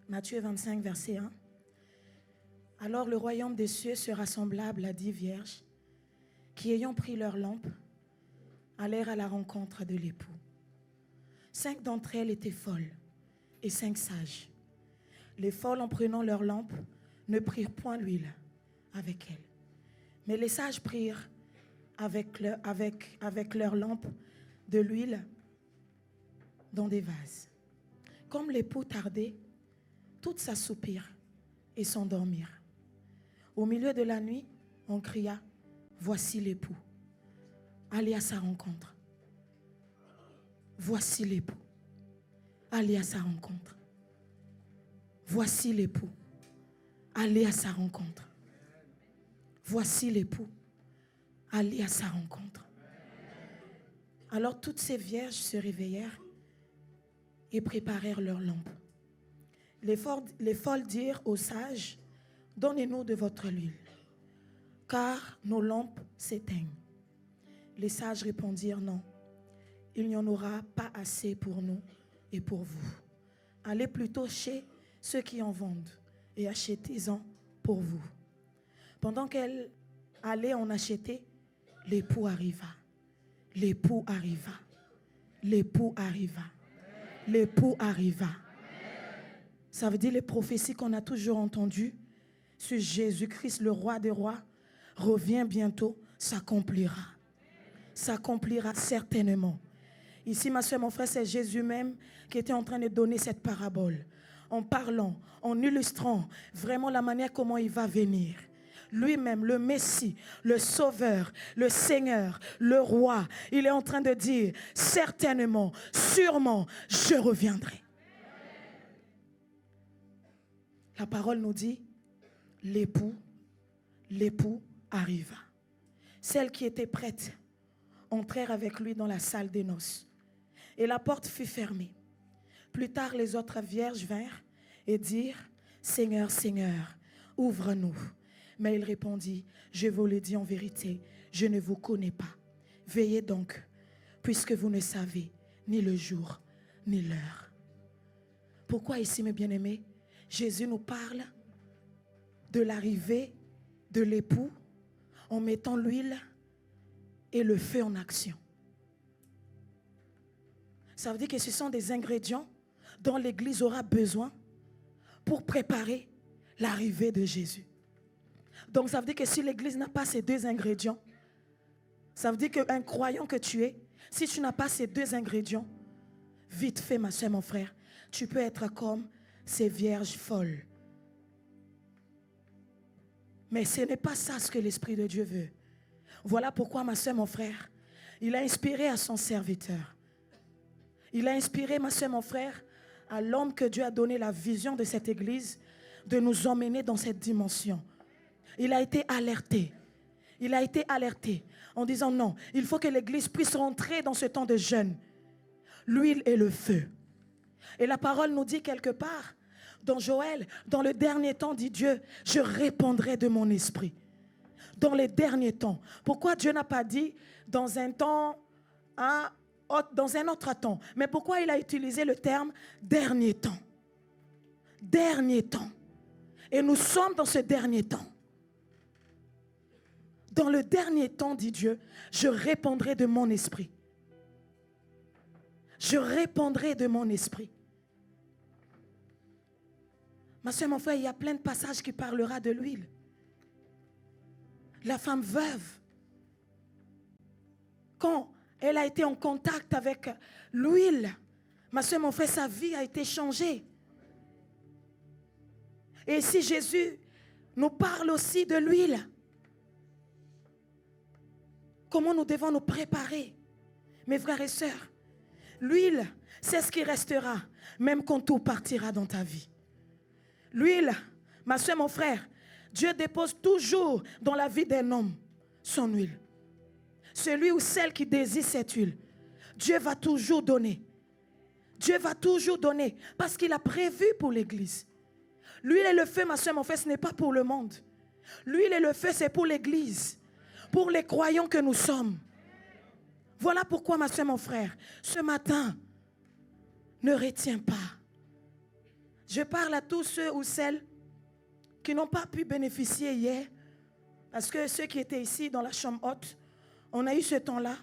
Matthieu 25, verset 1. Alors le royaume des cieux sera semblable à 10 vierges qui, ayant pris leurs lampes, allèrent à la rencontre de l'époux. 5 d'entre elles étaient folles et 5 sages. Les folles, en prenant leurs lampes, ne prirent point l'huile avec elles. Mais les sages prirent avec leurs lampes de l'huile dans des vases. Comme l'époux tardait, toutes s'assoupirent et s'endormirent. Au milieu de la nuit, on cria, « Voici l'époux. Allez à sa rencontre. Voici l'époux. Allez à sa rencontre. Voici l'époux. Allez à sa rencontre. Voici l'époux. Allez à sa rencontre. » Alors toutes ces vierges se réveillèrent et préparèrent leurs lampes. Les folles dirent aux sages, « Donnez-nous de votre huile, car nos lampes s'éteignent. » Les sages répondirent, « Non, il n'y en aura pas assez pour nous et pour vous. Allez plutôt chez ceux qui en vendent et achetez-en pour vous. » Pendant qu'elles allaient en acheter, l'époux arriva. L'époux arriva. L'époux arriva. L'époux arriva. Ça veut dire les prophéties qu'on a toujours entendues sur Jésus-Christ, le roi des rois, revient bientôt, s'accomplira. S'accomplira certainement. Ici, ma soeur, mon frère, c'est Jésus même qui était en train de donner cette parabole, en parlant, en illustrant vraiment la manière comment il va venir. Lui-même, le Messie, le Sauveur, le Seigneur, le Roi, il est en train de dire, certainement, sûrement, je reviendrai. La parole nous dit, l'époux arriva. Celles qui étaient prêtes entrèrent avec lui dans la salle des noces. Et la porte fut fermée. Plus tard, les autres vierges vinrent et dirent, « Seigneur, Seigneur, ouvre-nous. » Mais il répondit, « Je vous le dis en vérité, je ne vous connais pas. Veillez donc, puisque vous ne savez ni le jour ni l'heure. » Pourquoi ici, mes bien-aimés, Jésus nous parle de l'arrivée de l'époux en mettant l'huile et le feu en action. Ça veut dire que ce sont des ingrédients dont l'Église aura besoin pour préparer l'arrivée de Jésus. Donc ça veut dire que si l'Église n'a pas ces 2 ingrédients, ça veut dire qu'un croyant que tu es, si tu n'as pas ces 2 ingrédients, vite fait ma soeur, mon frère, tu peux être comme ces vierges folles. Mais ce n'est pas ça ce que l'Esprit de Dieu veut. Voilà pourquoi ma soeur, mon frère, il a inspiré à son serviteur. Il a inspiré, ma soeur, mon frère, à l'homme que Dieu a donné la vision de cette église, de nous emmener dans cette dimension. Il a été alerté. Il a été alerté en disant non, il faut que l'église puisse rentrer dans ce temps de jeûne. L'huile et le feu. Et la parole nous dit quelque part, dans Joël, dans le dernier temps, dit Dieu, je répandrai de mon esprit. Dans les derniers temps. Pourquoi Dieu n'a pas dit dans un temps, dans un autre temps? Mais pourquoi il a utilisé le terme dernier temps? Dernier temps. Et nous sommes dans ce dernier temps. Dans le dernier temps, dit Dieu, je répandrai de mon esprit. Je répandrai de mon esprit. Ma soeur, mon frère, il y a plein de passages qui parlera de l'huile. La femme veuve, quand elle a été en contact avec l'huile, ma soeur, mon frère, sa vie a été changée. Et si Jésus nous parle aussi de l'huile, comment nous devons nous préparer, mes frères et sœurs? L'huile, c'est ce qui restera, même quand tout partira dans ta vie. L'huile, ma soeur, mon frère, Dieu dépose toujours dans la vie d'un homme son huile. Celui ou celle qui désire cette huile, Dieu va toujours donner. Dieu va toujours donner parce qu'il a prévu pour l'église. L'huile et le feu, ma soeur, mon frère, ce n'est pas pour le monde. L'huile et le feu, c'est pour l'église, pour les croyants que nous sommes. Voilà pourquoi, ma soeur, mon frère, ce matin, ne retiens pas. Je parle à tous ceux ou celles qui n'ont pas pu bénéficier hier, parce que ceux qui étaient ici dans la chambre haute, on a eu ce temps-là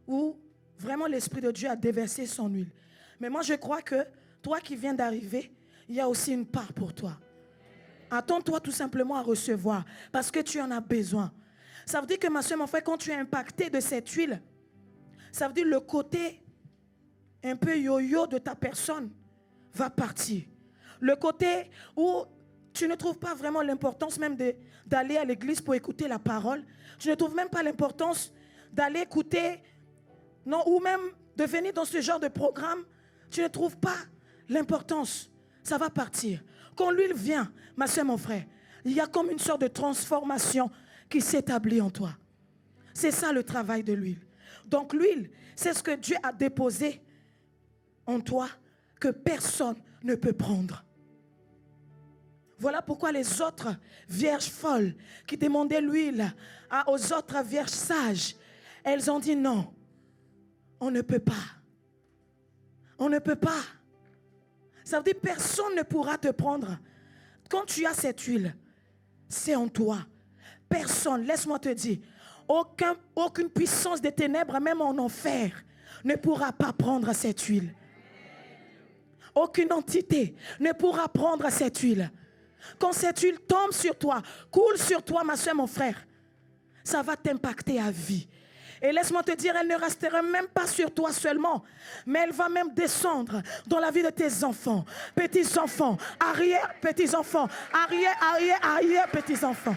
où vraiment l'Esprit de Dieu a déversé son huile. Mais moi, je crois que toi qui viens d'arriver, il y a aussi une part pour toi. Attends-toi tout simplement à recevoir, parce que tu en as besoin. Ça veut dire que ma soeur, mon frère, quand tu es impacté de cette huile, ça veut dire le côté un peu yo-yo de ta personne va partir. Le côté où tu ne trouves pas vraiment l'importance même d'aller à l'église pour écouter la parole. Tu ne trouves même pas l'importance d'aller écouter, non, ou même de venir dans ce genre de programme. Tu ne trouves pas l'importance. Ça va partir. Quand l'huile vient, ma soeur, mon frère, il y a comme une sorte de transformation qui s'établit en toi. C'est ça le travail de l'huile. Donc l'huile, c'est ce que Dieu a déposé en toi que personne ne peut prendre. Voilà pourquoi les autres vierges folles qui demandaient l'huile aux autres vierges sages, elles ont dit non, on ne peut pas. On ne peut pas. Ça veut dire que personne ne pourra te prendre. Quand tu as cette huile, c'est en toi. Personne, laisse-moi te dire, aucune puissance des ténèbres, même en enfer, ne pourra pas prendre cette huile. Aucune entité ne pourra prendre cette huile. Quand cette huile tombe sur toi, coule sur toi, ma soeur, mon frère, ça va t'impacter à vie. Et laisse-moi te dire, elle ne restera même pas sur toi seulement, mais elle va même descendre dans la vie de tes enfants, petits-enfants, arrière-petits-enfants, arrière-petits-enfants.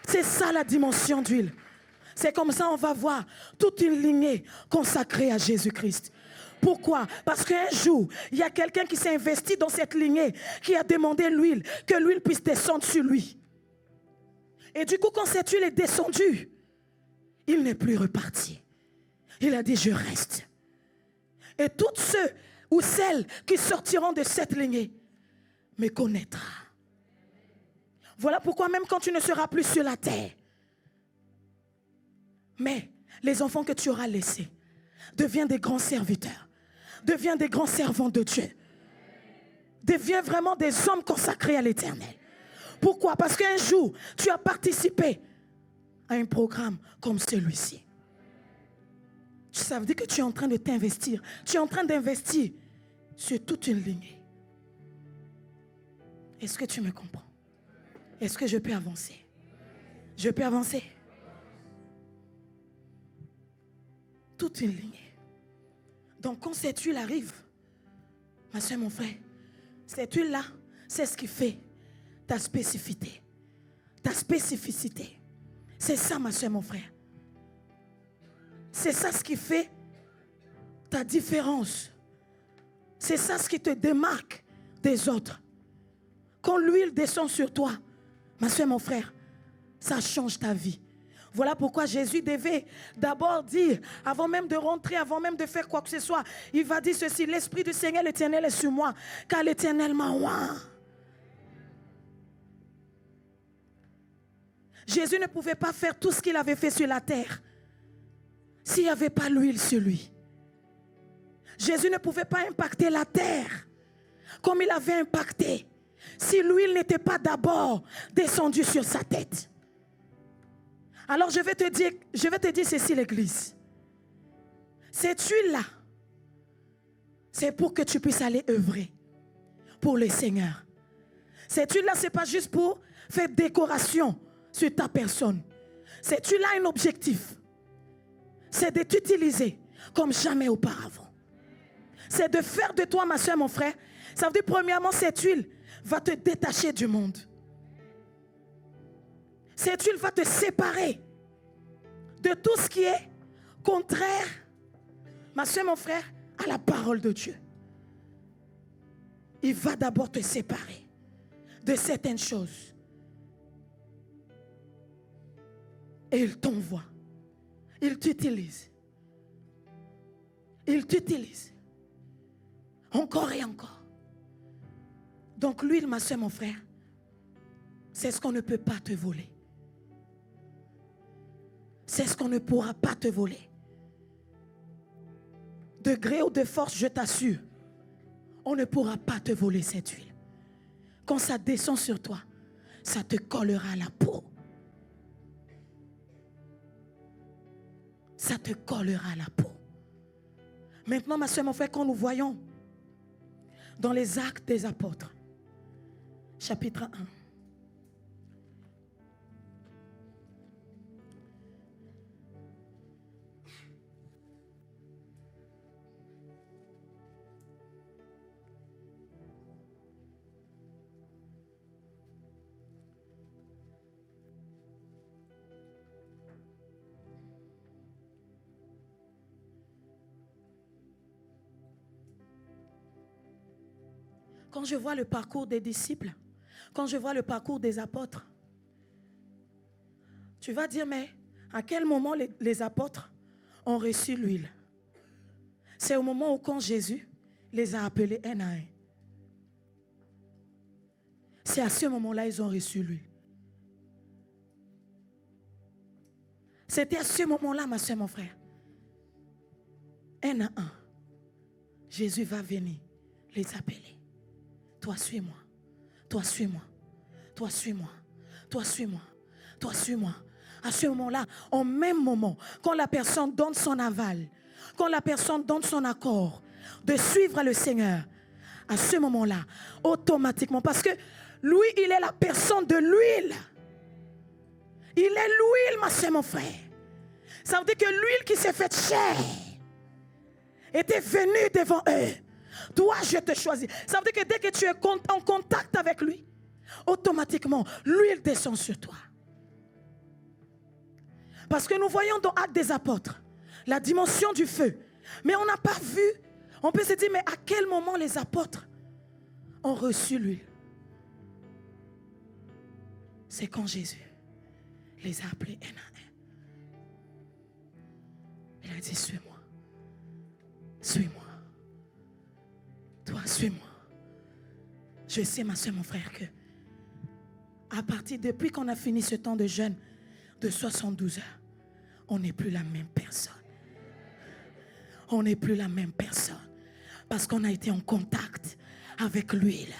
C'est ça la dimension d'huile. C'est comme ça on va voir toute une lignée consacrée à Jésus-Christ. Pourquoi? Parce qu'un jour, il y a quelqu'un qui s'est investi dans cette lignée, qui a demandé l'huile, que l'huile puisse descendre sur lui. Et du coup, quand cette huile est descendue, il n'est plus reparti. Il a dit, je reste. Et tous ceux ou celles qui sortiront de cette lignée me connaîtront. Voilà pourquoi même quand tu ne seras plus sur la terre, mais les enfants que tu auras laissés deviennent des grands serviteurs, deviennent des grands servants de Dieu, deviennent vraiment des hommes consacrés à l'Éternel. Pourquoi? Parce qu'un jour, tu as participé à un programme comme celui-ci. Ça veut dire que tu es en train de t'investir. Tu es en train d'investir sur toute une lignée. Est-ce que tu me comprends? Est-ce que je peux avancer? Je peux avancer? Toute une lignée. Donc quand cette huile arrive, ma soeur, mon frère, cette huile-là, c'est ce qui fait ta spécificité. Ta spécificité. C'est ça, ma soeur, mon frère. C'est ça ce qui fait ta différence. C'est ça ce qui te démarque des autres. Quand l'huile descend sur toi, ma soeur, mon frère, ça change ta vie. Voilà pourquoi Jésus devait d'abord dire, avant même de rentrer, avant même de faire quoi que ce soit, il va dire ceci: l'Esprit du Seigneur l'Éternel est sur moi, car l'Éternel m'a oint. Jésus ne pouvait pas faire tout ce qu'il avait fait sur la terre s'il n'y avait pas l'huile sur lui. Jésus ne pouvait pas impacter la terre comme il avait impacté si l'huile n'était pas d'abord descendue sur sa tête. Alors je vais te dire ceci, l'église. Cette huile-là, c'est pour que tu puisses aller œuvrer pour le Seigneur. Cette huile-là, ce n'est pas juste pour faire décoration sur ta personne. Cette huile a un objectif. C'est de t'utiliser comme jamais auparavant. C'est de faire de toi, ma soeur, mon frère. Ça veut dire, premièrement, cette huile va te détacher du monde. Cette huile va te séparer de tout ce qui est contraire, ma soeur, mon frère, à la parole de Dieu. Il va d'abord te séparer de certaines choses. Et il t'envoie. Il t'utilise. Il t'utilise. Encore et encore. Donc l'huile, ma soeur, mon frère, c'est ce qu'on ne peut pas te voler. C'est ce qu'on ne pourra pas te voler. De gré ou de force, je t'assure, on ne pourra pas te voler cette huile. Quand ça descend sur toi, ça te collera à la peau. Ça te collera à la peau. Maintenant, ma soeur, mon frère, quand nous voyons dans les Actes des Apôtres, chapitre 1, quand je vois le parcours des disciples, quand je vois le parcours des apôtres, tu vas dire, mais à quel moment les apôtres ont reçu l'huile? C'est au moment où quand Jésus les a appelés un à un. C'est à ce moment-là qu'ils ont reçu l'huile. C'était à ce moment-là, ma soeur, mon frère. Un à un. Jésus va venir les appeler. Toi, suis-moi. Toi, suis-moi. Toi, suis-moi. Toi, suis-moi. Toi, suis-moi. À ce moment-là, au même moment, quand la personne donne son aval, quand la personne donne son accord de suivre le Seigneur, à ce moment-là, automatiquement, parce que lui, il est la personne de l'huile. Il est l'huile, ma soeur, mon frère. Ça veut dire que l'huile qui s'est faite chair était venue devant eux. Toi, je te choisis. Ça veut dire que dès que tu es en contact avec lui, automatiquement, l'huile descend sur toi. Parce que nous voyons dans Actes des Apôtres la dimension du feu. Mais on n'a pas vu. On peut se dire, mais à quel moment les apôtres ont reçu l'huile? C'est quand Jésus les a appelés un à un. Il a dit, suis-moi. Suis-moi. Toi, suis-moi. Je sais, ma soeur, mon frère, que depuis qu'on a fini ce temps de jeûne de 72 heures, on n'est plus la même personne. On n'est plus la même personne. Parce qu'on a été en contact avec l'huile.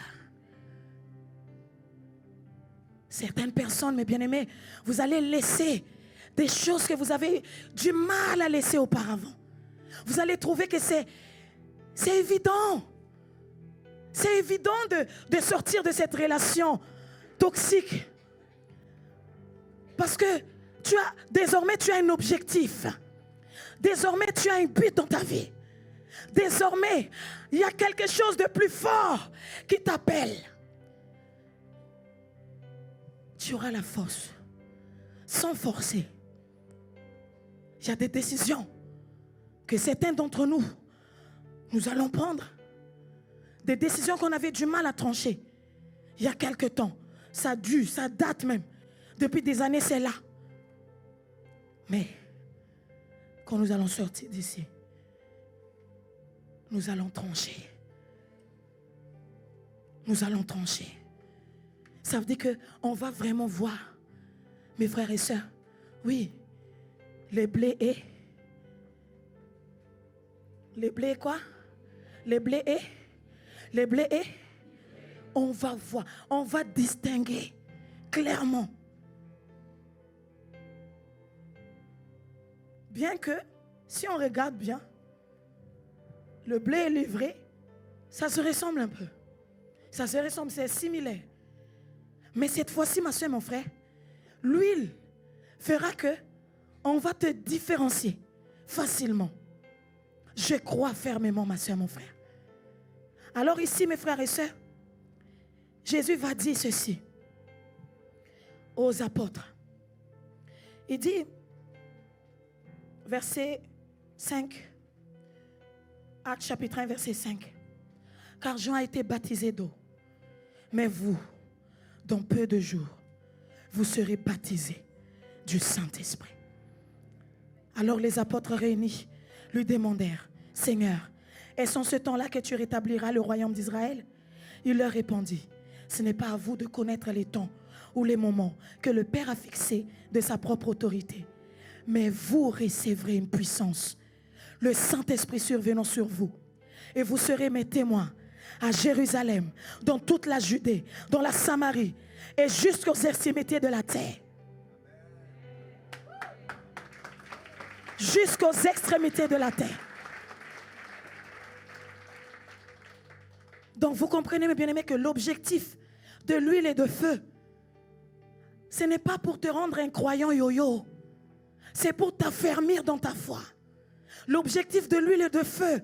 Certaines personnes, mes bien-aimés, vous allez laisser des choses que vous avez du mal à laisser auparavant. Vous allez trouver que c'est évident. C'est évident de sortir de cette relation toxique. Parce que désormais tu as un objectif. Désormais tu as un but dans ta vie. Désormais, il y a quelque chose de plus fort qui t'appelle. Tu auras la force, sans forcer. Il y a des décisions que certains d'entre nous allons prendre. Des décisions qu'on avait du mal à trancher. Il y a quelque temps. Ça date même. Depuis des années, c'est là. Mais, quand nous allons sortir d'ici, nous allons trancher. Nous allons trancher. Ça veut dire qu'on va vraiment voir, mes frères et sœurs, oui, les blés quoi? Les blés, on va voir, on va distinguer clairement. Bien que, si on regarde bien, le blé et l'ivraie, ça se ressemble un peu. Ça se ressemble, c'est similaire. Mais cette fois-ci, ma soeur, mon frère, l'huile fera que on va te différencier facilement. Je crois fermement, ma soeur, mon frère. Alors ici, mes frères et sœurs, Jésus va dire ceci aux apôtres. Il dit, verset 5, Actes chapitre 1, verset 5. Car Jean a été baptisé d'eau, mais vous, dans peu de jours, vous serez baptisés du Saint-Esprit. Alors les apôtres réunis lui demandèrent, Seigneur, est-ce en ce temps-là que tu rétabliras le royaume d'Israël? Il leur répondit, ce n'est pas à vous de connaître les temps ou les moments que le Père a fixés de sa propre autorité, mais vous recevrez une puissance, le Saint-Esprit survenant sur vous, et vous serez mes témoins à Jérusalem, dans toute la Judée, dans la Samarie et jusqu'aux extrémités de la terre. Jusqu'aux extrémités de la terre. Donc vous comprenez, mes bien-aimés, que l'objectif de l'huile et de feu, ce n'est pas pour te rendre un croyant yo-yo. C'est pour t'affermir dans ta foi. L'objectif de l'huile et de feu,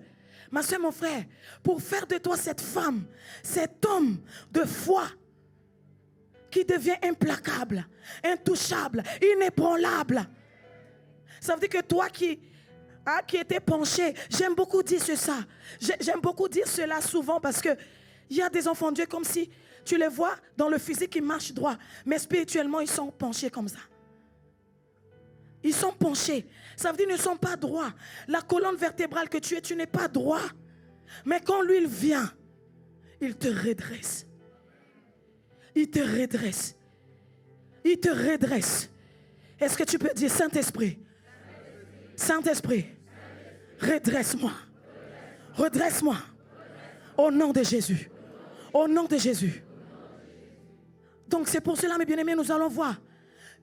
ma soeur, mon frère, pour faire de toi cette femme, cet homme de foi qui devient implacable, intouchable, inébranlable. Ça veut dire que toi qui étais penché, j'aime beaucoup dire ça. J'aime beaucoup dire cela souvent parce que il y a des enfants de Dieu comme si tu les vois dans le physique, ils marchent droit, mais spirituellement, ils sont penchés comme ça. Ils sont penchés. Ça veut dire qu'ils ne sont pas droits. La colonne vertébrale que tu n'es pas droit. Mais quand lui, il vient, il te redresse. Il te redresse. Il te redresse. Est-ce que tu peux dire, Saint-Esprit, Saint-Esprit, redresse-moi. Redresse-moi. Au nom de Jésus. Au nom de Jésus. Donc c'est pour cela, mes bien-aimés, nous allons voir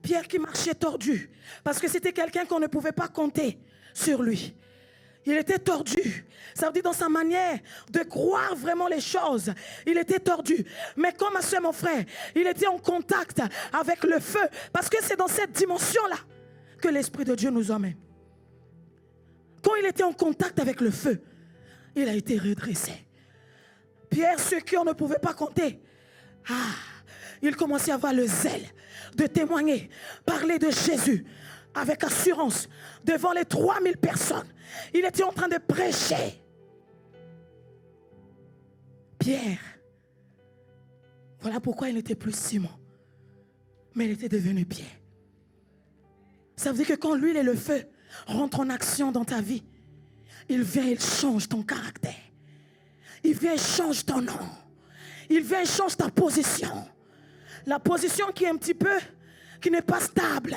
Pierre qui marchait tordu, parce que c'était quelqu'un qu'on ne pouvait pas compter sur lui. Il était tordu. Ça veut dire dans sa manière de croire vraiment les choses. Il était tordu. Mais comme ma soeur, mon frère, il était en contact avec le feu, parce que c'est dans cette dimension-là que l'Esprit de Dieu nous emmène. Quand il était en contact avec le feu, il a été redressé. Pierre, ceux qui on ne pouvait pas compter, il commençait à avoir le zèle de témoigner, parler de Jésus avec assurance devant les 3000 personnes. Il était en train de prêcher. Pierre, voilà pourquoi il n'était plus Simon, mais il était devenu Pierre. Ça veut dire que quand l'huile et le feu rentrent en action dans ta vie, il vient, il change ton caractère. Il vient, il change ton nom. Il vient, il change ta position. La position qui est un petit peu, qui n'est pas stable.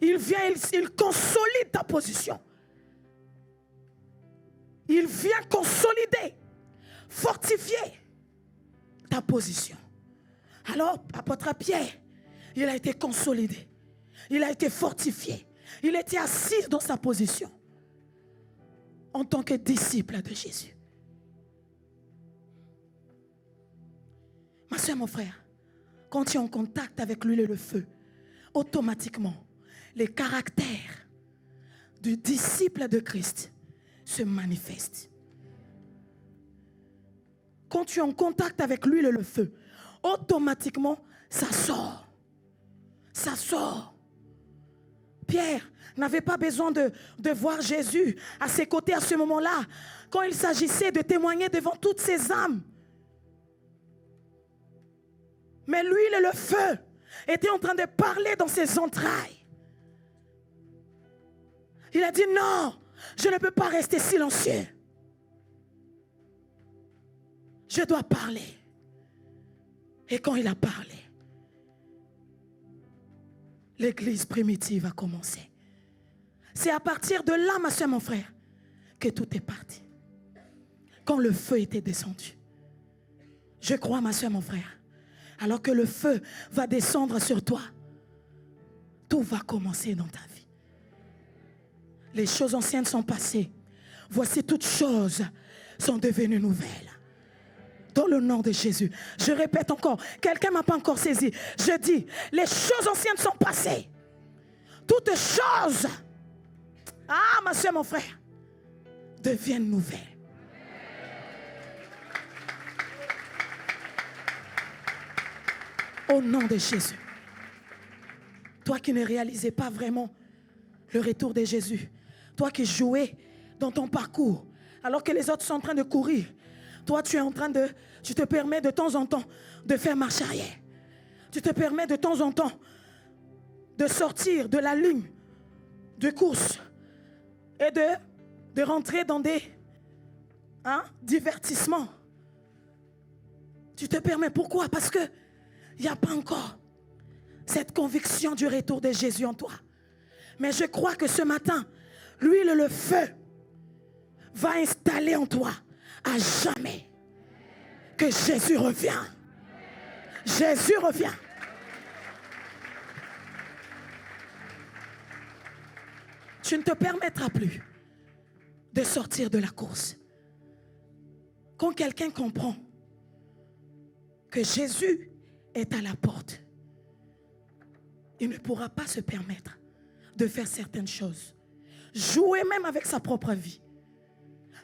Il vient, il consolide ta position. Il vient consolider, fortifier ta position. Alors, apôtre Pierre, il a été consolidé. Il a été fortifié. Il était assis dans sa position en tant que disciple de Jésus. Ma soeur, mon frère, quand tu es en contact avec l'huile et le feu, automatiquement, les caractères du disciple de Christ se manifestent. Quand tu es en contact avec l'huile et le feu, automatiquement, ça sort. Ça sort. Pierre n'avait pas besoin de voir Jésus à ses côtés à ce moment-là, quand il s'agissait de témoigner devant toutes ces âmes. Mais l'huile et le feu étaient en train de parler dans ses entrailles. Il a dit non, je ne peux pas rester silencieux. Je dois parler. Et quand il a parlé, l'église primitive a commencé. C'est à partir de là, ma soeur, mon frère, que tout est parti. Quand le feu était descendu. Je crois, ma soeur, mon frère, alors que le feu va descendre sur toi, tout va commencer dans ta vie. Les choses anciennes sont passées. Voici toutes choses sont devenues nouvelles. Dans le nom de Jésus. Je répète encore, quelqu'un ne m'a pas encore saisi. Je dis, les choses anciennes sont passées. Toutes choses, ma soeur, mon frère, deviennent nouvelles. Au nom de Jésus. Toi qui ne réalisais pas vraiment le retour de Jésus. Toi qui jouais dans ton parcours alors que les autres sont en train de courir. Toi tu te permets de temps en temps de faire marche arrière. Tu te permets de temps en temps de sortir de la ligne de course et de rentrer dans des divertissements. Tu te permets. Pourquoi? Parce que il n'y a pas encore cette conviction du retour de Jésus en toi. Mais je crois que ce matin, l'huile et le feu va installer en toi à jamais que Jésus revient. Jésus revient. Tu ne te permettras plus de sortir de la course. Quand quelqu'un comprend que Jésus est à la porte, il ne pourra pas se permettre de faire certaines choses. Jouer même avec sa propre vie.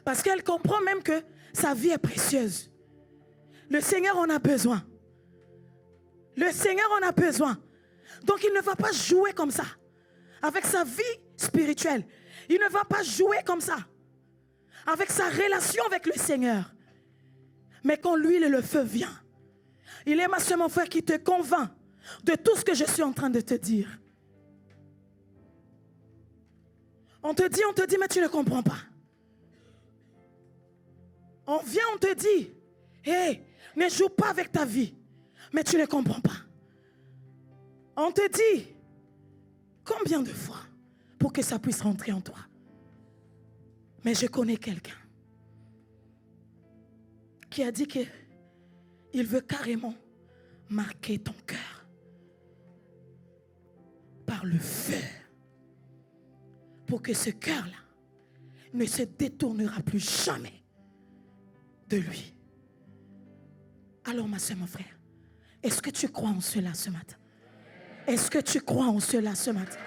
Parce qu'elle comprend même que sa vie est précieuse. Le Seigneur en a besoin. Le Seigneur en a besoin. Donc il ne va pas jouer comme ça. Avec sa vie spirituelle. Il ne va pas jouer comme ça. Avec sa relation avec le Seigneur. Mais quand l'huile et le feu vient, il est ma soeur, mon frère, qui te convainc de tout ce que je suis en train de te dire. On te dit, mais tu ne comprends pas. On vient, on te dit, hé, ne joue pas avec ta vie, mais tu ne comprends pas. On te dit, combien de fois pour que ça puisse rentrer en toi? Mais je connais quelqu'un qui a dit qu'il veut carrément marquer ton cœur par le feu, pour que ce cœur-là ne se détournera plus jamais de lui. Alors ma soeur, mon frère, est-ce que tu crois en cela ce matin? Est-ce que tu crois en cela ce matin?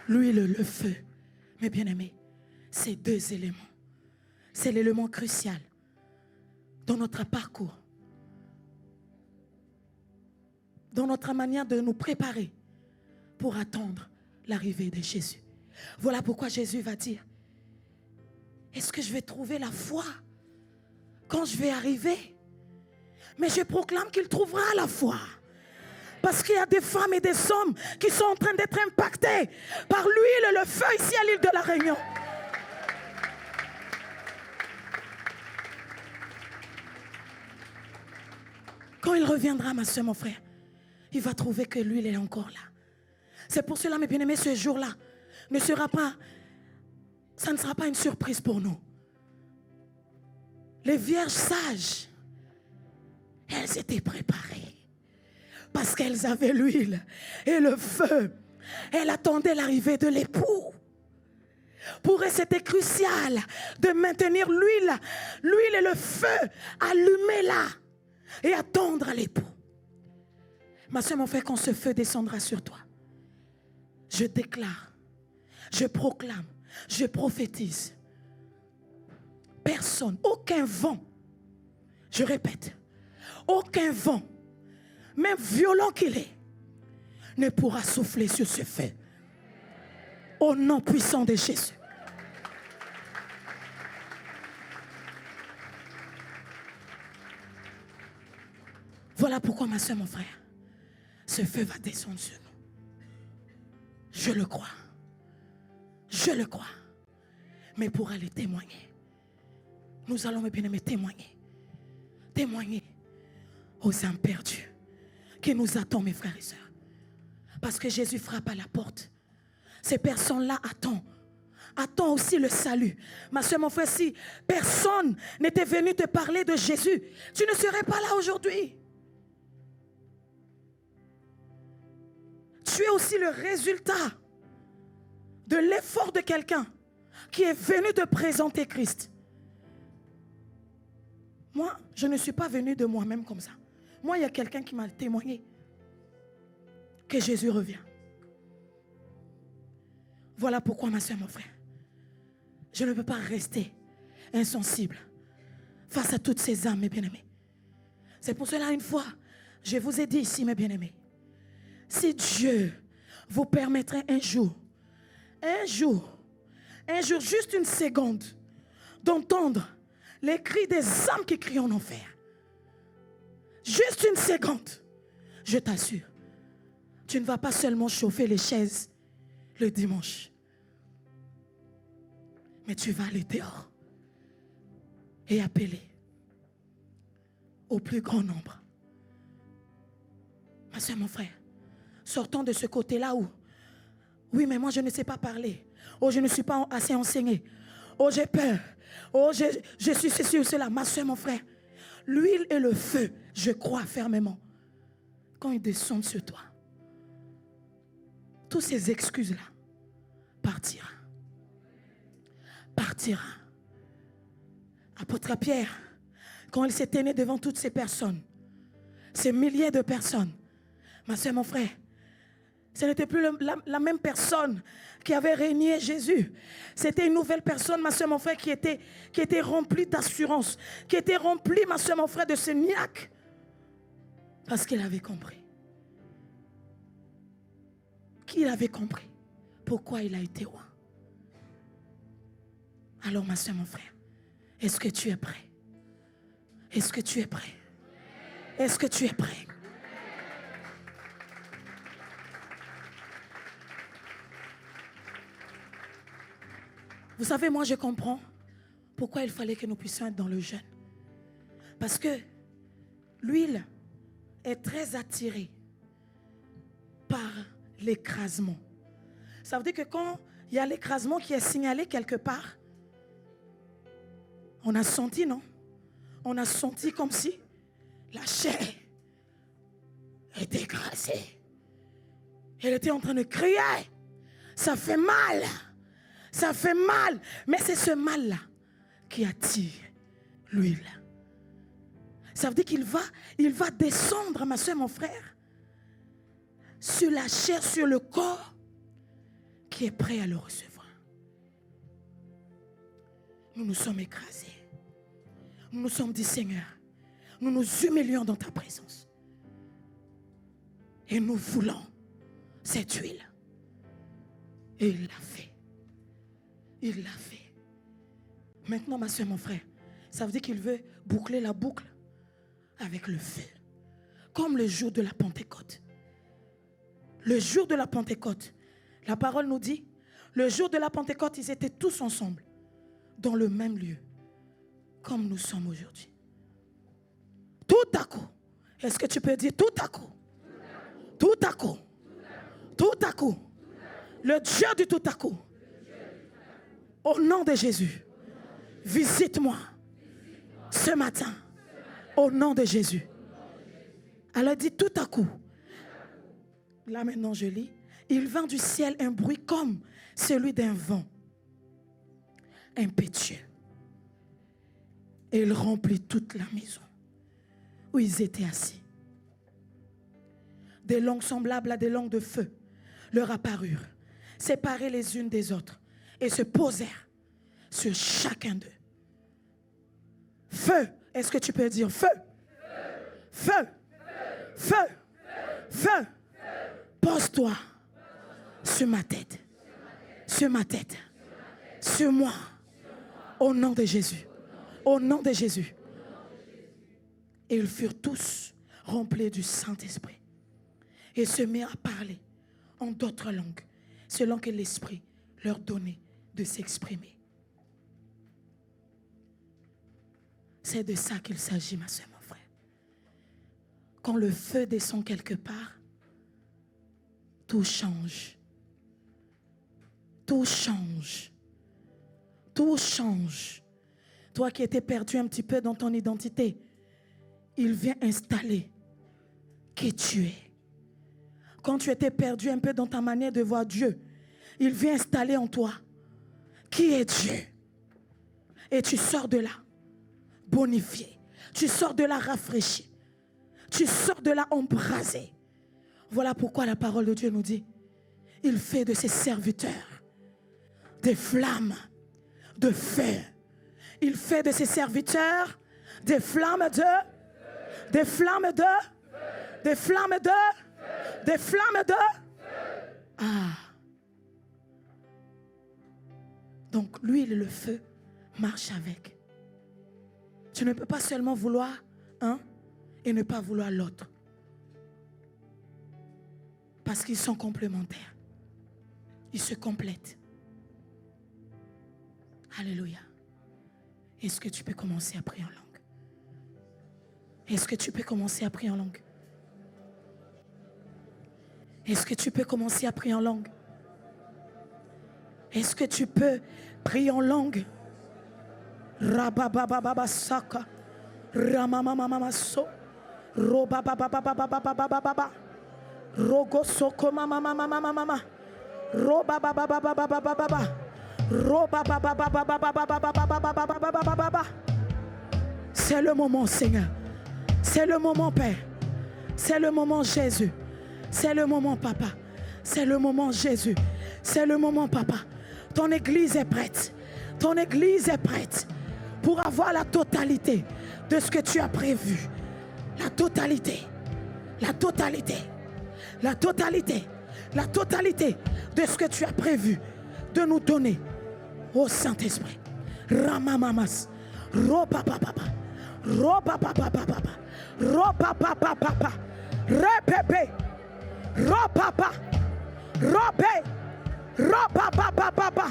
L'huile, le feu, mes bien-aimés, ces deux éléments, c'est l'élément crucial dans notre parcours, dans notre manière de nous préparer pour attendre l'arrivée de Jésus. Voilà pourquoi Jésus va dire, est-ce que je vais trouver la foi quand je vais arriver? Mais je proclame qu'il trouvera la foi. Parce qu'il y a des femmes et des hommes qui sont en train d'être impactés par l'huile et le feu ici à l'île de la Réunion. Quand il reviendra, ma soeur, mon frère, il va trouver que l'huile est encore là. C'est pour cela, mes bien-aimés, ce jour-là ça ne sera pas une surprise pour nous. Les vierges sages, elles étaient préparées parce qu'elles avaient l'huile et le feu. Elles attendaient l'arrivée de l'époux. Pour elles, c'était crucial de maintenir l'huile et le feu allumés là et attendre l'époux. Ma soeur, mon frère, quand ce feu descendra sur toi, je déclare, je proclame, je prophétise. Personne, aucun vent, je répète, aucun vent, même violent qu'il est, ne pourra souffler sur ce feu. Au nom puissant de Jésus. Voilà pourquoi, ma soeur, mon frère, ce feu va descendre sur nous. Je le crois. Je le crois. Mais pour aller témoigner, nous allons, mes bien-aimés, témoigner. Témoigner aux âmes perdues qui nous attendent, mes frères et sœurs. Parce que Jésus frappe à la porte. Ces personnes-là attendent aussi le salut. Ma soeur, mon frère, si personne n'était venu te parler de Jésus, tu ne serais pas là aujourd'hui. Tu es aussi le résultat de l'effort de quelqu'un qui est venu te présenter Christ. Moi, je ne suis pas venu de moi-même comme ça. Moi, il y a quelqu'un qui m'a témoigné que Jésus revient. Voilà pourquoi, ma soeur, mon frère, je ne peux pas rester insensible face à toutes ces âmes, mes bien-aimés. C'est pour cela, une fois, je vous ai dit ici, mes bien-aimés, si Dieu vous permettrait un jour, juste une seconde, d'entendre les cris des âmes qui crient en enfer, juste une seconde, je t'assure, tu ne vas pas seulement chauffer les chaises le dimanche, mais tu vas aller dehors et appeler au plus grand nombre. Ma soeur, mon frère, sortons de ce côté-là où, oui, mais moi je ne sais pas parler. Oh, je ne suis pas assez enseigné. Oh, j'ai peur. Oh, je suis ceci ou cela. Ma soeur, mon frère, l'huile et le feu, je crois fermement. Quand ils descendent sur toi, toutes ces excuses-là partira. Partira. Apôtre Pierre, quand il s'est tenu devant toutes ces personnes, ces milliers de personnes, ma soeur, mon frère, ce n'était plus la même personne qui avait régné Jésus. C'était une nouvelle personne, ma soeur, mon frère, qui était remplie d'assurance, qui était remplie, ma soeur, mon frère, de ce niaque. Parce qu'il avait compris. Qu'il avait compris pourquoi il a été roi. Alors, ma soeur, mon frère, est-ce que tu es prêt? Est-ce que tu es prêt? Est-ce que tu es prêt? Vous savez, moi, je comprends pourquoi il fallait que nous puissions être dans le jeûne. Parce que l'huile est très attirée par l'écrasement. Ça veut dire que quand il y a l'écrasement qui est signalé quelque part, on a senti, non? On a senti comme si la chair était écrasée. Elle était en train de crier. Ça fait mal. Ça fait mal. Mais c'est ce mal-là qui attire l'huile. Ça veut dire qu'il va descendre, ma soeur, mon frère, sur la chair, sur le corps qui est prêt à le recevoir. Nous nous sommes écrasés. Nous nous sommes dit, Seigneur, nous nous humilions dans ta présence. Et nous voulons cette huile. Et il l'a fait. Il l'a fait. Maintenant, ma soeur, mon frère, ça veut dire qu'il veut boucler la boucle avec le feu. Comme le jour de la Pentecôte. Le jour de la Pentecôte, la parole nous dit, le jour de la Pentecôte, ils étaient tous ensemble, dans le même lieu, comme nous sommes aujourd'hui. Tout à coup, est-ce que tu peux dire tout à coup? Tout à coup. Tout à coup. Le Dieu du tout à coup. Au nom de Jésus, visite-moi ce matin. Au nom de Jésus. Alors dit tout à coup. Là maintenant je lis. Il vint du ciel un bruit comme celui d'un vent impétueux. Et il remplit toute la maison où ils étaient assis. Des langues semblables à des langues de feu leur apparurent, séparées les unes des autres, et se posèrent sur chacun d'eux. Feu, est-ce que tu peux dire feu? Feu, feu, feu, feu. Pose-toi sur ma tête, sur ma tête, sur moi, au nom de Jésus, au nom de Jésus. Et ils furent tous remplis du Saint-Esprit et se mirent à parler en d'autres langues, selon que l'Esprit leur donnait de s'exprimer. C'est de ça qu'il s'agit, ma soeur, mon frère. Quand le feu descend quelque part, tout change. Tout change. Tout change. Toi qui étais perdu un petit peu dans ton identité, il vient installer qui tu es. Quand tu étais perdu un peu dans ta manière de voir Dieu, il vient installer en toi qui est Dieu. Et tu sors de là bonifié. Tu sors de là rafraîchi. Tu sors de là embrasé. Voilà pourquoi la parole de Dieu nous dit, il fait de ses serviteurs des flammes de feu. Il fait de ses serviteurs des flammes de, des flammes de, des flammes de, des flammes de. Ah. Donc l'huile et le feu marchent avec. Tu ne peux pas seulement vouloir un et ne pas vouloir l'autre. Parce qu'ils sont complémentaires. Ils se complètent. Alléluia. Est-ce que tu peux commencer à prier en langue? Est-ce que tu peux commencer à prier en langue? Est-ce que tu peux commencer à prier en langue? Est-ce que tu peux prier en langue? Rababababasaka. Ramamamamaso. Robabababababababa. Rogosoko mamamamamamama. Robabababababababa. Robabababababababababababababa. C'est le moment, Seigneur. C'est le moment, Père. C'est le moment, Jésus. C'est le moment, Papa. C'est le moment, Jésus. C'est le moment, Papa. Ton église est prête. Ton église est prête pour avoir la totalité de ce que tu as prévu. La totalité. La totalité. La totalité. La totalité de ce que tu as prévu de nous donner au Saint-Esprit. Ramamamas. Ropapapapa. Ropapapapapa. Ropapapapapa. Repépé. Ropapa. Ropé. Ropapapapapa.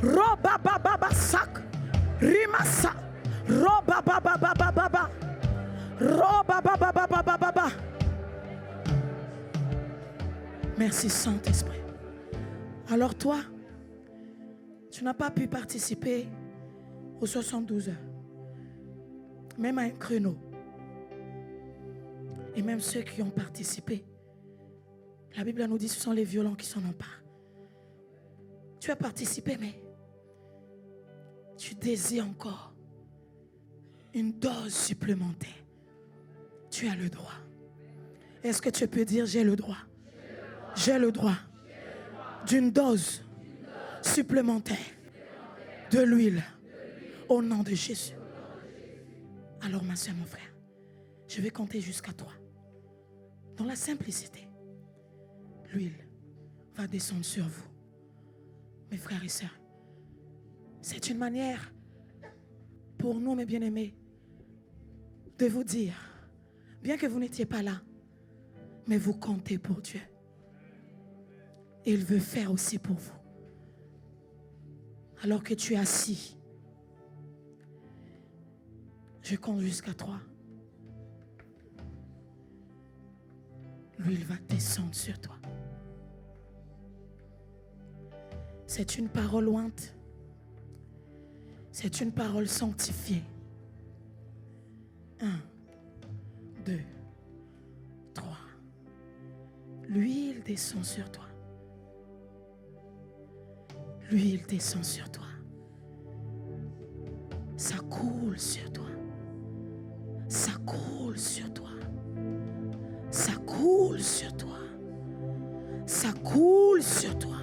Robababa sac. Rimasa. Robabababababa. Robabababababa. Merci Saint-Esprit. Alors toi, tu n'as pas pu participer aux 72 heures. Même à un créneau. Et même ceux qui ont participé, la Bible nous dit que ce sont les violents qui s'en emparent. Tu as participé, mais tu désires encore une dose supplémentaire. Tu as le droit. Est-ce que tu peux dire j'ai le droit? J'ai le droit d'une dose supplémentaire de l'huile au nom de Jésus. Alors ma soeur, mon frère, je vais compter jusqu'à 3. Dans la simplicité, l'huile va descendre sur vous. Mes frères et sœurs, c'est une manière pour nous, mes bien-aimés, de vous dire, bien que vous n'étiez pas là, mais vous comptez pour Dieu. Et il veut faire aussi pour vous. Alors que tu es assis, je compte jusqu'à 3. L'huile va descendre sur toi. C'est une parole lointe. C'est une parole sanctifiée. 1, 2, 3. L'huile descend sur toi. L'huile descend sur toi. Ça coule sur toi. Ça coule sur toi. Ça coule sur toi. Ça coule sur toi.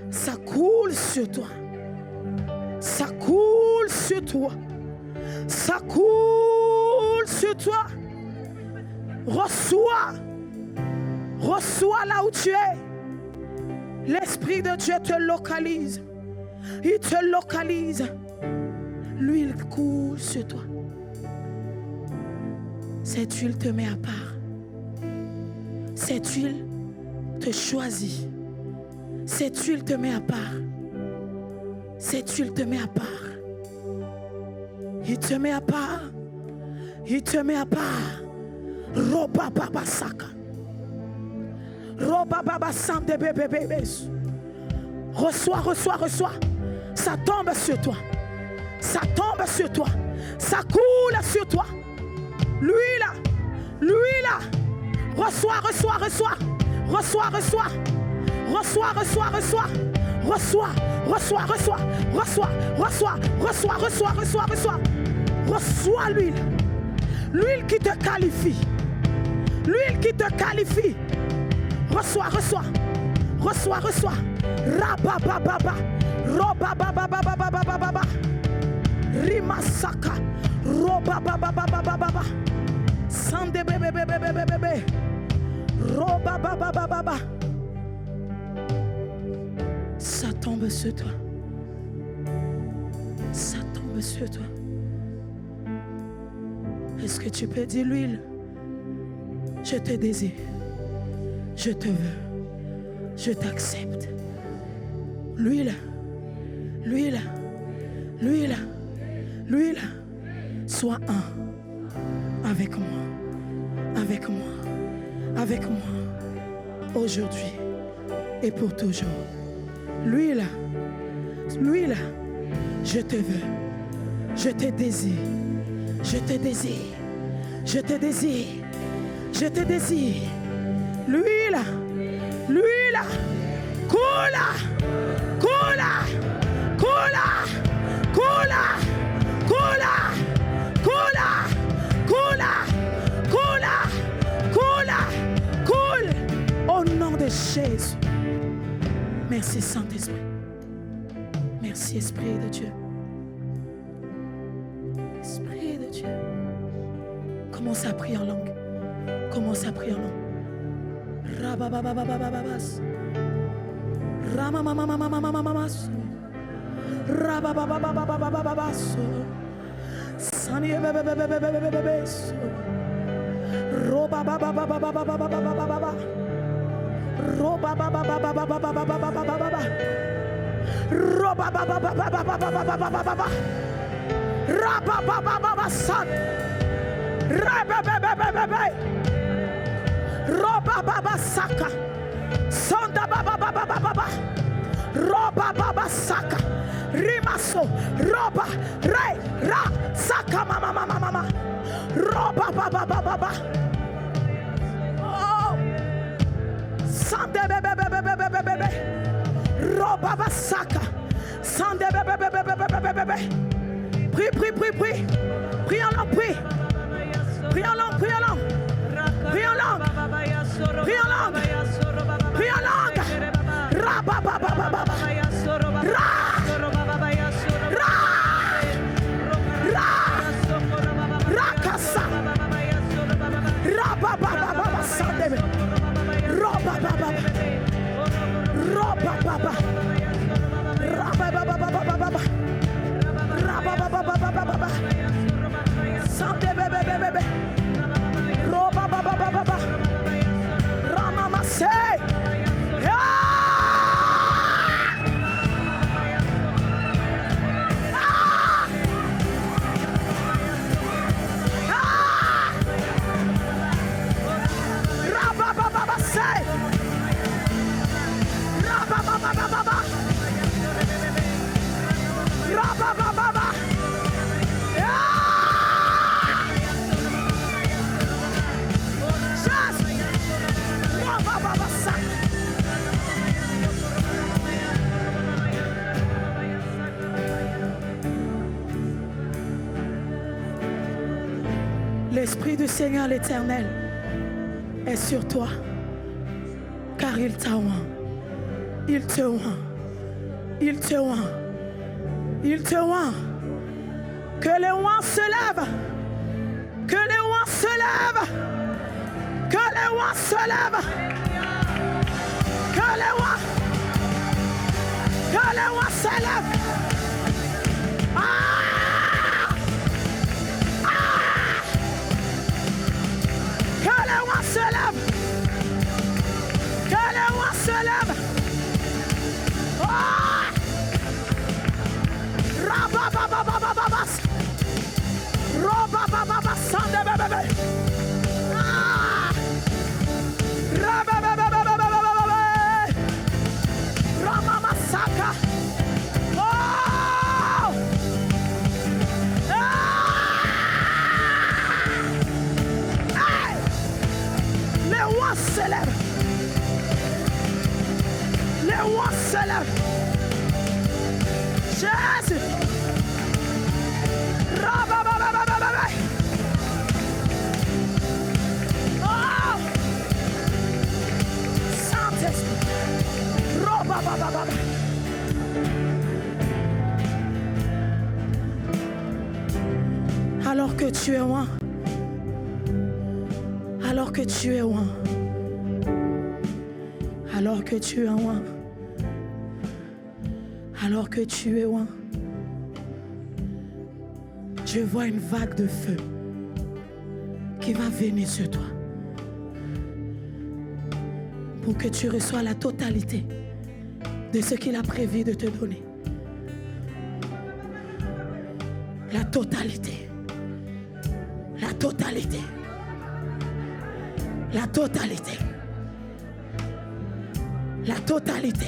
Ça coule sur toi. Ça coule sur toi. Ça coule sur toi. Reçois. Reçois là où tu es. L'Esprit de Dieu te localise. Il te localise. L'huile coule sur toi. Cette huile te met à part. Cette huile te choisit. Cette huile te met à part. Cette huile te met à part. Il te met à part. Il te met à part. Roba baba saka. Roba baba sam de bébé bébé. Reçois, reçois, reçois. Ça tombe sur toi. Ça tombe sur toi. Ça coule sur toi. Lui là. Lui là. Reçois, reçois, reçois. Reçois, reçois. Reçois, reçois, reçois. Reçois, reçois, reçois. Reçois, reçois, reçois, reçois, reçois, reçois. Reçois l'huile. L'huile qui te qualifie. L'huile qui te qualifie. Reçois, reçois. Reçois, reçois. Rababababa. Robabababababababa. Rimasaka. Robababababababa. Sande bébé bébé bébé bébé. Robababababa. Ça tombe sur toi. Ça tombe sur toi. Est-ce que tu peux dire l'huile? Je te désire. Je te veux. Je t'accepte. L'huile. L'huile. L'huile. L'huile. Sois un. Avec moi. Avec moi. Avec moi. Aujourd'hui et pour toujours. Lui-là, lui-là, je te veux. Je te désire. Je te désire. Je te désire. Je te désire. Lui-là, lui-là, coula, coula, coula, coula, coula, coula, coula, coula, coula, coule. Au nom de Jésus. Merci Saint-Esprit. Merci Esprit de Dieu. Esprit de Dieu. Commence à prier en langue. Commence à prier en langue. Rabababababababas. Ramamamamamamamamas. Rababababababababas. Saniyebebebebebebebebebes. Robababababababababababa. Robababababababababababa. Robabababababababababa. Rabababababasan. Rebebebebebebe. Robababasaka. Sonda babababababa. Robababasaka. Rimaso. Roba. Re. Ra. Saka mama mama mama. Robababababa. Oh. Sande bebebebebebebe. Robabasaka. Sande bebebebebebebe. Prie, prie, prie, prie. Prie en langue, prie. Prie en langue, prie en langue. Prie en langue. Prie en langue. Prie en langue. Rabababababa. Ra. Ra. Ra. Rakasa. Rabababababa sandebe. Robabababa. Robababa. Rabababababa. Rabababababa. Sandebebebebebe. Robababababa. Ramamase. Rababababase. Rabababababa. Rababababa. L'Esprit du Seigneur l'Éternel est sur toi, car il t'a oint. Il te oint. Il te oint. Il te oint. Que les oints se lèvent. Que les oints se lèvent. Que les oints se lèvent. Que les oints. Que les oints se lèvent. Que les oints se lèvent. Que les oints se lèvent. Rababababababas. Robabababasandebebebe. Rabababababababebe. Ramamasaka. Oh! Hey! Les oies se lèvent. Les oies se lèvent. Jésus. Rababababababebe. Oh! Saint-Esprit. Rabababababa. Alors que tu es loin, alors que tu es loin, alors que tu es loin, alors que tu es loin, je vois une vague de feu qui va venir sur toi pour que tu reçoives la totalité de ce qu'il a prévu de te donner. La totalité. La totalité. La totalité. La totalité.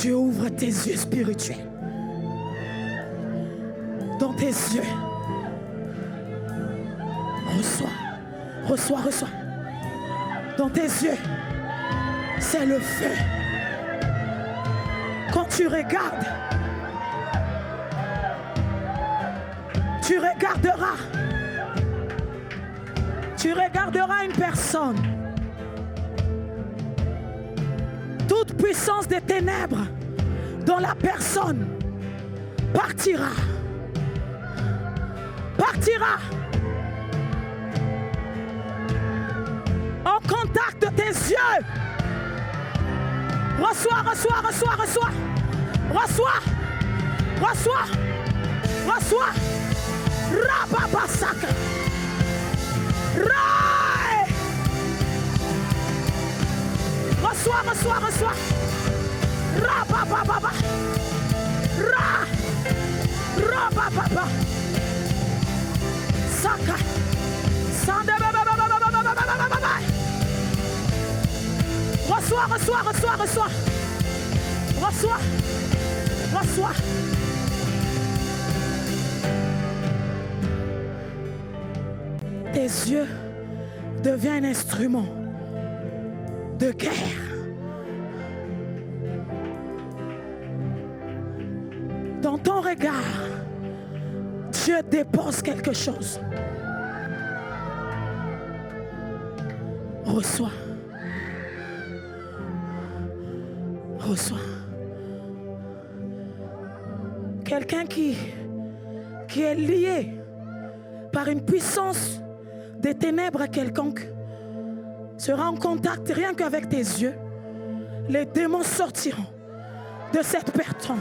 Dieu ouvre tes yeux spirituels. Dans tes yeux. Reçois. Dans tes yeux, c'est le feu. Quand tu regardes, tu regarderas une personne. Toute puissance des ténèbres dans la personne partira. En contact de tes yeux. Reçois. Rababasaka. Reçois. Rabababa. Rabababa. Saka. Reçois. Tes yeux deviennent un instrument de guerre. Dans ton regard, Dieu dépose quelque chose. Reçois. Quelqu'un qui est lié par une puissance des ténèbres quelconque sera en contact rien qu'avec tes yeux. Les démons sortiront de cette personne.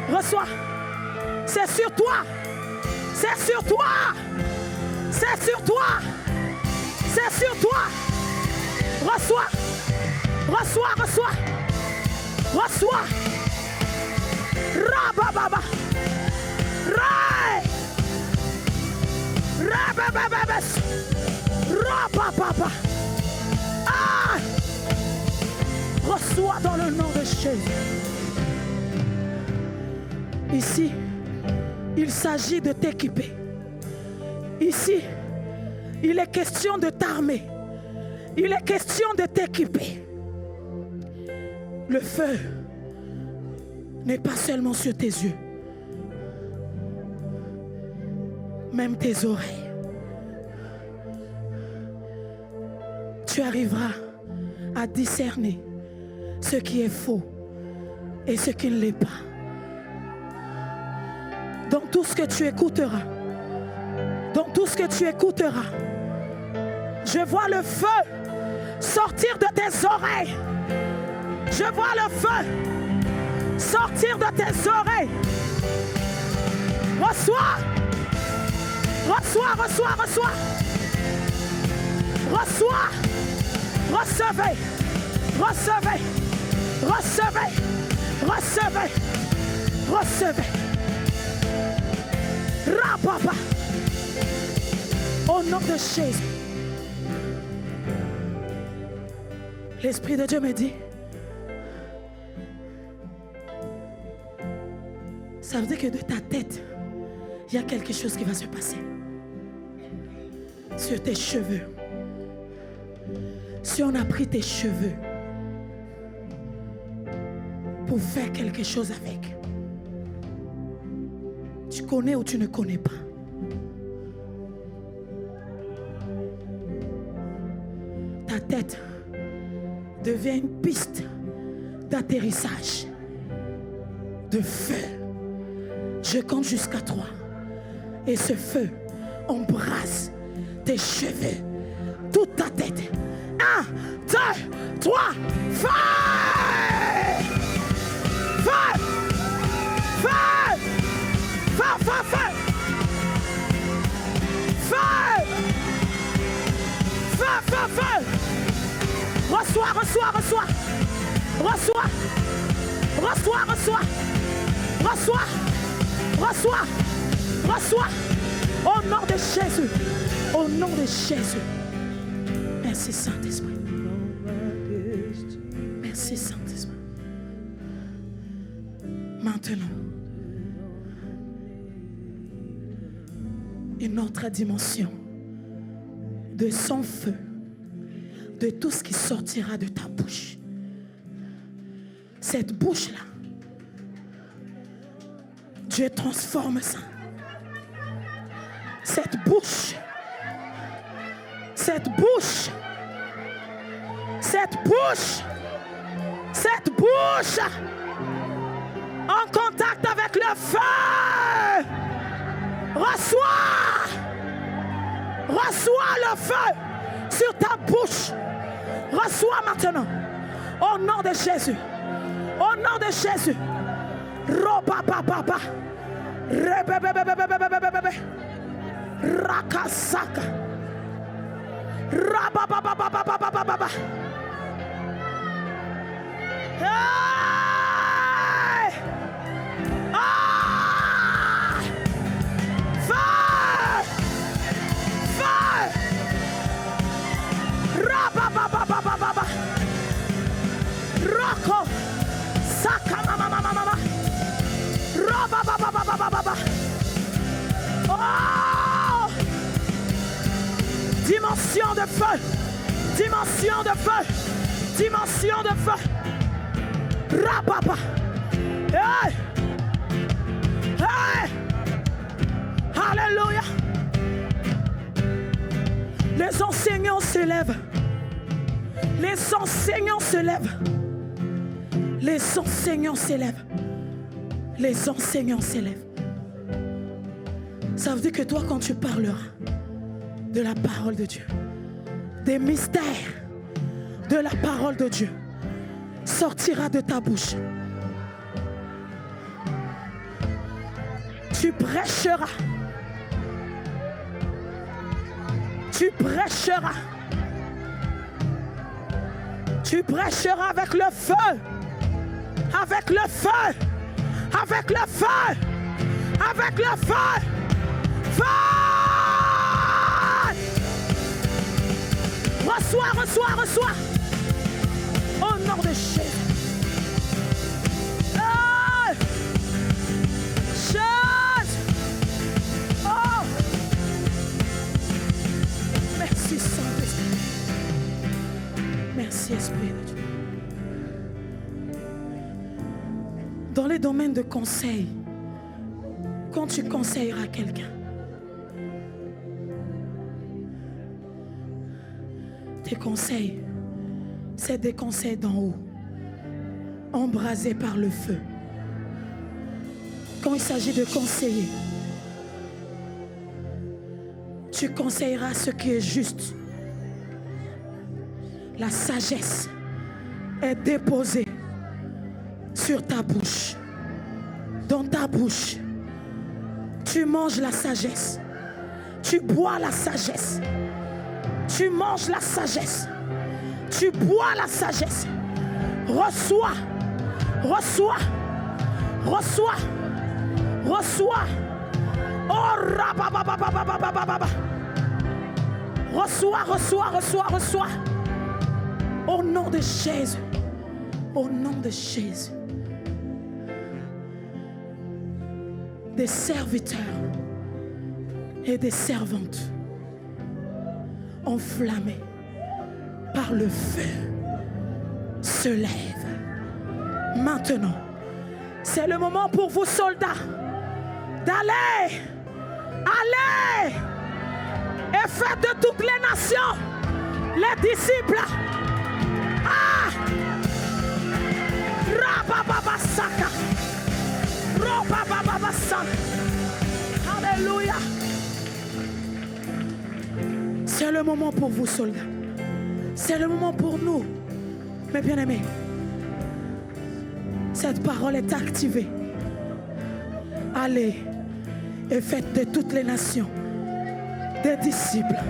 Reçois. C'est sur toi. Reçois. Rabababa. Rabababa. Reçois dans le nom de Jésus. Ici, il s'agit de t'équiper. Ici, il est question de t'armer. Il est question de t'équiper. Le feu n'est pas seulement sur tes yeux, même tes oreilles. Tu arriveras à discerner ce qui est faux et ce qui ne l'est pas. Dans tout ce que tu écouteras, je vois le feu sortir de tes oreilles. Je vois le feu sortir de tes oreilles. Reçois. Recevez. Rapapa. Au nom de Jésus. L'Esprit de Dieu me dit, ça veut dire que de ta tête, il y a quelque chose qui va se passer. Sur tes cheveux. Si on a pris tes cheveux pour faire quelque chose avec, tu connais ou tu ne connais pas. Ta tête devient une piste d'atterrissage de feu. Je compte jusqu'à 3 et ce feu embrase tes cheveux, toute ta tête. 1, 2, 3, feu! Reçois. Au nom de Jésus. Au nom de Jésus. Merci Saint-Esprit. Merci Saint-Esprit. Maintenant, une autre dimension de son feu, de tout ce qui sortira de ta bouche. Cette bouche-là, Dieu transforme ça. Cette bouche, cette bouche, cette bouche, cette bouche, en contact avec le feu, reçois le feu sur ta bouche. Reçois maintenant, au nom de Jésus, au nom de Jésus. Ropapapapa, rebebebebebebebebe, rakasaka, rababababababababa. Hey! Ah! Feu! Feu! Rababababababa. Roko, saka mama mama mama. Rababababababa. Oh! Dimension de feu! Dimension de feu! Dimension de feu! Rababa! Hey! Hey! Alléluia! Les enseignants se lèvent. Les enseignants se lèvent. Les enseignants se lèvent. Les enseignants se lèvent. Ça veut dire que toi, quand tu parleras de la parole de Dieu, des mystères de la parole de Dieu, sortira de ta bouche. Tu prêcheras. Tu prêcheras. Tu prêcheras avec le feu. Avec le feu. Avec le feu. Avec le feu. Feu. Reçois, reçois, reçois. Au nom de Jésus. Oh. Jésus. Oh. Merci Saint-Esprit. Merci Esprit de Dieu. Dans les domaines de conseil, quand tu conseilleras quelqu'un, tes conseils, c'est des conseils d'en haut, embrasés par le feu. Quand il s'agit de conseiller, tu conseilleras ce qui est juste. La sagesse est déposée sur ta bouche. Dans ta bouche, tu manges la sagesse. Tu bois la sagesse. Tu manges la sagesse. Tu bois la sagesse. Reçois. Reçois. Reçois. Reçois. Oh, rababababababababa. Reçois, reçois, reçois, reçois. Au nom de Jésus. Au nom de Jésus. Des serviteurs et des servantes enflammés par le feu se lèvent. Maintenant, c'est le moment pour vous soldats d'aller, allez et faites de toutes les nations les disciples. Ah! Rabababasaka. Robabababasaka. Alléluia. C'est le moment pour vous, soldats. C'est le moment pour nous, mes bien-aimés. Cette parole est activée. Allez et faites de toutes les nations des disciples.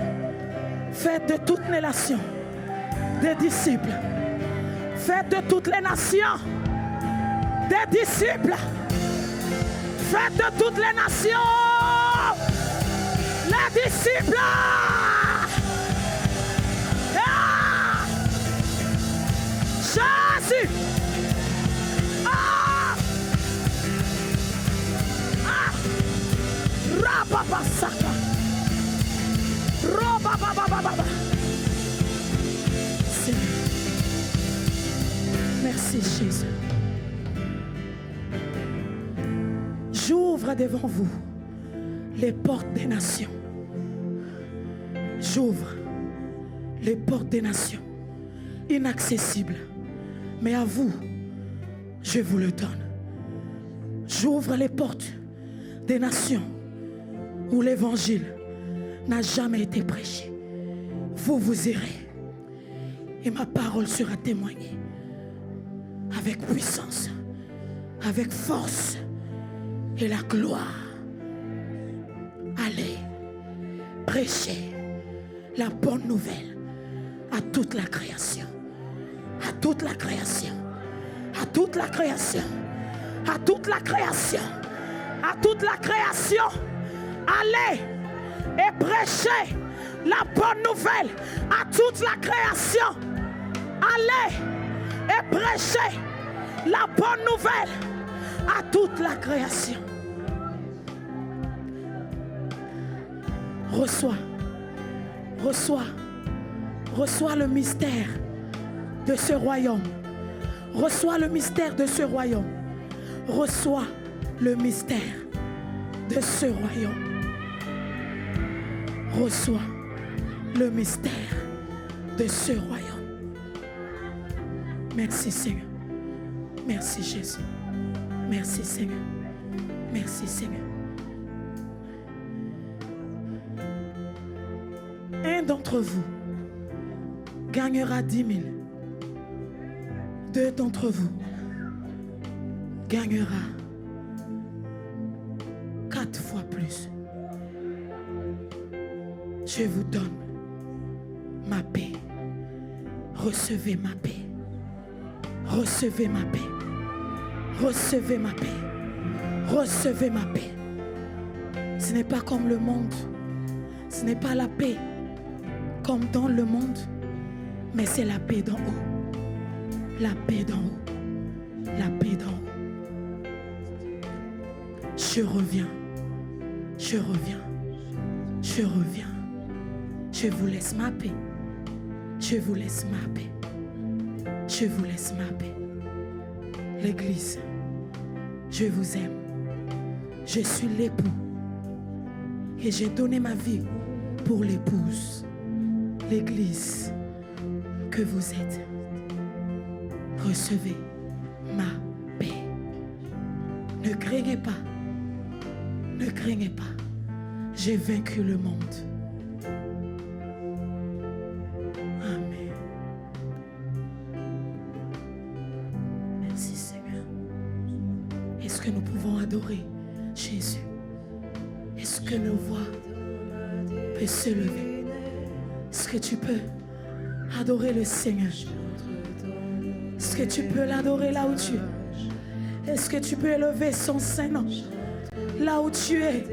Faites de toutes les nations des disciples. Faites de toutes les nations des disciples. Faites de toutes les nations possible. Ah! Jésus. Ah! Ah! Rababasaka. Robababababa. Seigneur. Merci Jésus. J'ouvre devant vous les portes des nations. J'ouvre les portes des nations. Inaccessibles. Mais à vous, je vous le donne. J'ouvre les portes des nations où l'évangile n'a jamais été prêché. Vous, vous irez. Et ma parole sera témoignée. Avec puissance. Avec force. Et la gloire. Allez, prêchez la bonne nouvelle à toute la création. À toute la création. À toute la création. À toute la création. À toute la création. Allez et prêchez la bonne nouvelle à toute la création. Allez et prêchez la bonne nouvelle à toute la création. Reçois, reçois, reçois le mystère de ce royaume. Reçois le mystère de ce royaume. Reçois le mystère de ce royaume. Reçois le mystère de ce royaume. Merci Seigneur. Merci Jésus. Merci Seigneur. Merci Seigneur. Un d'entre vous gagnera 10 000. Deux d'entre vous gagnera 4 fois plus. Je vous donne ma paix. Recevez ma paix. Recevez ma paix. Recevez ma paix. Recevez ma paix. Ce n'est pas comme le monde. Ce n'est pas la paix comme dans le monde, mais c'est la paix d'en haut. La paix d'en haut. La paix d'en haut. Je reviens. Je reviens. Je reviens. Je vous laisse ma paix. Je vous laisse ma paix. Je vous laisse ma paix. L'Église, je vous aime. Je suis l'époux. Et j'ai donné ma vie pour l'épouse. L'Église que vous êtes. Recevez ma paix. Ne craignez pas. Ne craignez pas. J'ai vaincu le monde. Amen. Merci Seigneur. Est-ce que nous pouvons adorer Jésus? Est-ce que nos voix peuvent se lever? Est-ce que tu peux adorer le Seigneur? Est-ce que tu peux l'adorer là où tu es? Est-ce que tu peux élever son Saint-Nom là où tu es?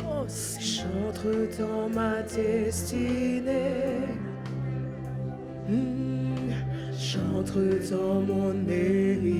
Oh, j'entre dans ma destinée. J'entre dans mon héritage.